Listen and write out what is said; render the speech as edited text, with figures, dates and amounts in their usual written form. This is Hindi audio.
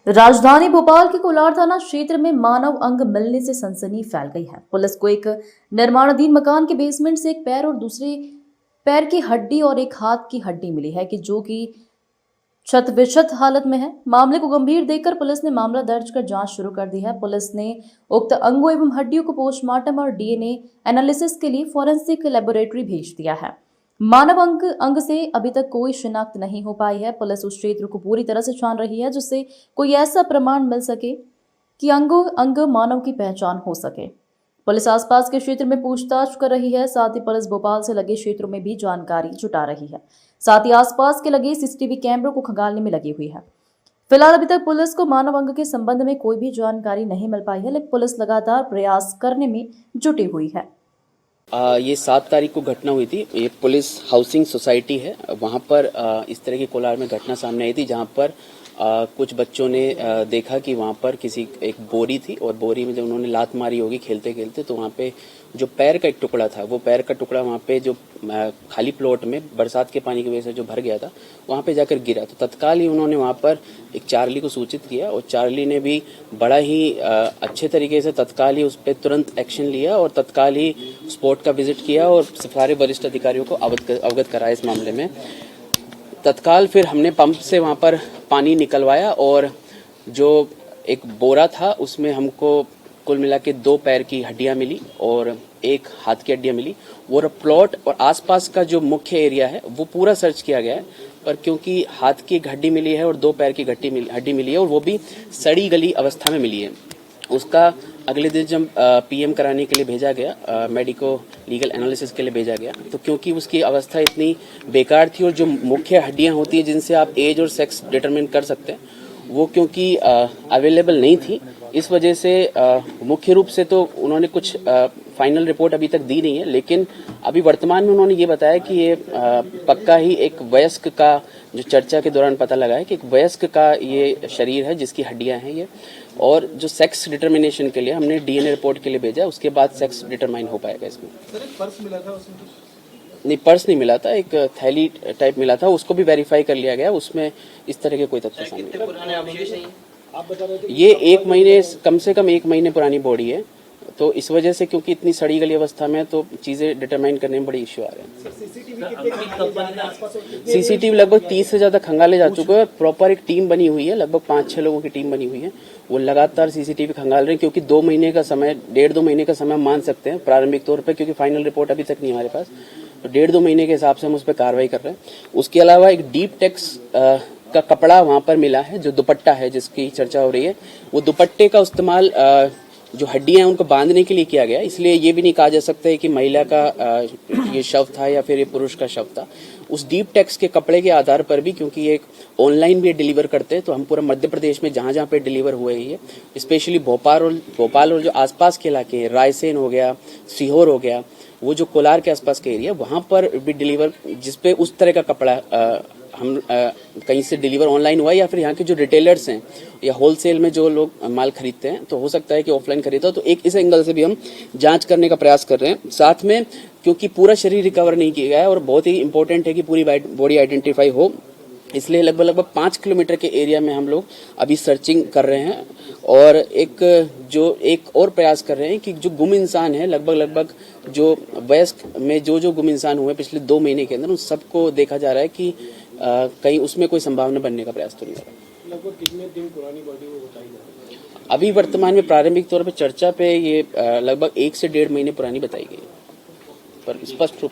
राजधानी भोपाल के कोलार थाना क्षेत्र में मानव अंग मिलने से सनसनी फैल गई है। पुलिस को एक निर्माणाधीन मकान के बेसमेंट से एक पैर और दूसरे पैर की हड्डी और एक हाथ की हड्डी मिली है कि जो कि क्षत विक्षत हालत में है। मामले को गंभीर देखकर पुलिस ने मामला दर्ज कर जांच शुरू कर दी है। पुलिस ने उक्त अंगों एवं हड्डियों को पोस्टमार्टम और डीएनए एनालिसिस के लिए फॉरेंसिक लेबोरेटरी भेज दिया है। मानव अंग से अभी तक कोई शिनाख्त नहीं हो पाई है। पुलिस उस क्षेत्र को पूरी तरह से छान रही है जिससे कोई ऐसा प्रमाण मिल सके कि अंग मानव की पहचान हो सके। पुलिस आसपास के क्षेत्र में पूछताछ कर रही है। साथ ही पुलिस भोपाल से लगे क्षेत्रों में भी जानकारी जुटा रही है। साथ ही आसपास के लगे सीसीटीवी कैमरों को खंगालने में लगी हुई है। फिलहाल अभी तक पुलिस को मानव अंग के संबंध में कोई भी जानकारी नहीं मिल पाई है, लेकिन पुलिस लगातार प्रयास करने में जुटी हुई है। ये 7 तारीख को घटना हुई थी। ये पुलिस हाउसिंग सोसाइटी है, वहां पर इस तरह की कोलार में घटना सामने आई थी, जहां पर कुछ बच्चों ने देखा कि वहां पर किसी एक बोरी थी और बोरी में जब उन्होंने लात मारी होगी खेलते खेलते, तो वहां पे जो पैर का एक टुकड़ा था, वो पैर का टुकड़ा वहां पे जो खाली प्लॉट में बरसात के पानी की वजह से जो भर गया था, वहां पे जाकर गिरा। तो तत्काल ही उन्होंने वहां पर एक चार्ली को सूचित किया और चार्ली ने भी बड़ा ही अच्छे तरीके से तत्काल ही उस पर तुरंत एक्शन लिया और तत्काल ही स्पॉट का विजिट किया और सारे वरिष्ठ अधिकारियों को अवगत कराया इस मामले में। तत्काल फिर हमने पंप से वहां पर पानी निकलवाया और जो एक बोरा था उसमें हमको कुल मिला के 2 पैर की हड्डियां मिली और 1 हाथ की हड्डियां मिली। वो प्लॉट और आसपास का जो मुख्य एरिया है वो पूरा सर्च किया गया है, पर क्योंकि हाथ की एक हड्डी मिली है और 2 पैर की हड्डी मिली है और वो भी सड़ी गली अवस्था में मिली है, उसका अगले दिन जब पीएम कराने के लिए भेजा गया, मेडिको लीगल एनालिसिस के लिए भेजा गया, तो क्योंकि उसकी अवस्था इतनी बेकार थी और जो मुख्य हड्डियां होती है जिनसे आप एज और सेक्स डिटरमिन कर सकते हैं, वो क्योंकि अवेलेबल नहीं थी, इस वजह से मुख्य रूप से तो उन्होंने कुछ फाइनल रिपोर्ट अभी तक दी नहीं है, लेकिन अभी वर्तमान में उन्होंने ये बताया कि ये पक्का ही एक वयस्क का, जो चर्चा के दौरान पता लगा है कि एक वयस्क का ये शरीर है जिसकी हड्डियां हैं ये, और जो सेक्स डिटर्मिनेशन के लिए हमने डीएनए रिपोर्ट के लिए भेजा, उसके बाद सेक्स डिटरमाइन हो पाएगा इसमें। सर, एक पर्स मिला था उसमें? नहीं, पर्स नहीं मिला था, एक थैली टाइप मिला था, उसको भी वेरीफाई कर लिया गया, उसमें इस तरह के कोई तथ्य सामने नहीं। आप बता रहे थे ये 1 महीने, कम से कम 1 महीने पुरानी बॉडी है, तो इस वजह से क्योंकि इतनी सड़ी गली अवस्था में तो चीजें डिटरमाइन करने में बड़ी इश्यू आ रहे हैं। सीसीटीवी लगभग 30 से ज्यादा खंगाले जा चुके हैं। प्रॉपर एक टीम बनी हुई है, लगभग 5-6 लोगों की टीम बनी हुई है, वो लगातार सीसीटीवी खंगाल रहे हैं, क्योंकि 2 महीने का समय, 1.5-2 महीने का समय मान सकते हैं प्रारंभिक तौर पर, क्योंकि फाइनल रिपोर्ट अभी तक नहीं हमारे पास, तो 1.5-2 महीने के हिसाब से हम उस पर कार्रवाई कर रहे हैं। उसके अलावा एक डीप टेक्स का कपड़ा वहां पर मिला है, जो दुपट्टा है जिसकी चर्चा हो रही है, वो दुपट्टे का इस्तेमाल जो हड्डियां हैं उनको बांधने के लिए किया गया, इसलिए ये भी नहीं कहा जा सकता है कि महिला का ये शव था या फिर ये पुरुष का शव था। उस डीप टेक्स के कपड़े के आधार पर भी, क्योंकि ये ऑनलाइन भी डिलीवर करते हैं, तो हम पूरा मध्य प्रदेश में जहां जहां पे डिलीवर हुए हैं, स्पेशली भोपाल और जो आसपास के इलाके हैं, रायसेन हो गया, सीहोर हो गया, वो जो कोलार के आसपास के एरिया, वहां पर भी डिलीवर, जिसपे उस तरह का कपड़ा हम कहीं से डिलीवर ऑनलाइन हुआ या फिर यहाँ के जो रिटेलर्स हैं या होलसेल में जो लोग माल खरीदते हैं, तो हो सकता है कि ऑफलाइन खरीदा, तो एक इस एंगल से भी हम जांच करने का प्रयास कर रहे हैं। साथ में क्योंकि पूरा शरीर रिकवर नहीं किया गया है और बहुत ही इंपॉर्टेंट है कि पूरी बॉडी आइडेंटिफाई हो, इसलिए लगभग 5 किलोमीटर के एरिया में हम लोग अभी सर्चिंग कर रहे हैं और एक और प्रयास कर रहे हैं कि जो गुम इंसान है, लगभग जो वयस्क में जो गुम इंसान हुए पिछले 2 महीने के अंदर, उन सबको देखा जा रहा है कि कहीं उसमें कोई संभावना बनने का प्रयास तो नहीं हो रहा। लगभग कितने दिन पुरानी बॉडी वो बताई जा रही है? अभी वर्तमान में प्रारंभिक तौर पर चर्चा पे ये लगभग 1 से 1.5 महीने पुरानी बताई गई है, पर स्पष्ट रूप